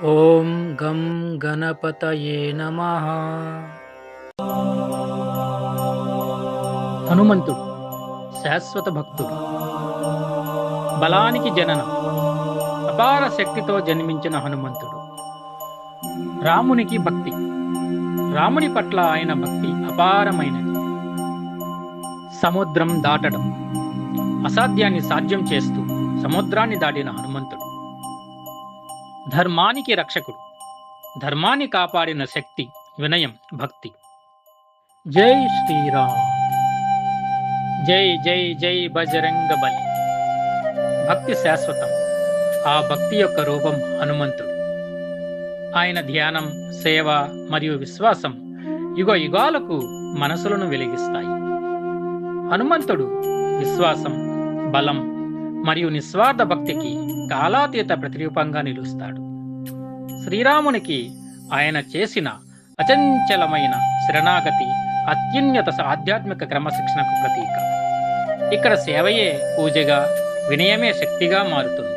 ఓం గం గణపతయే నమః. హనుమంతుడు శాశ్వత భక్తుడు. బలానికి జననం. అపార శక్తితో జన్మించిన హనుమంతుడు. రామునికి భక్తి. రాముని పట్ల ఆయన భక్తి అపారమైనది. సముద్రం దాటడం. అసాధ్యాన్ని సాధ్యం చేస్తూ సముద్రాన్ని దాటిన హనుమంతుడు. ధర్మానికి రక్షకుడు. ధర్మాన్ని కాపాడిన శక్తి, వినయం, భక్తి. జై శ్రీరామ్. జై జై జై బజరంగ బలి. భక్తి శాశ్వతం. ఆ భక్తి యొక్క రూపం హనుమంతుడు. ఆయన ధ్యానం, సేవ మరియు విశ్వాసం యుగ యుగాలకు మనసులను వెలిగిస్తాయి. హనుమంతుడు విశ్వాసం, బలం మరియు నిస్వార్థ భక్తికి కాలాతీత ప్రతిరూపంగా నిలుస్తాడు. శ్రీరామునికి ఆయన చేసిన అచంచలమైన శరణాగతి అత్యున్నత ఆధ్యాత్మిక క్రమశిక్షణకు ప్రతీక. ఇక్కడ సేవయే పూజగా, వినయమే శక్తిగా మారుతుంది.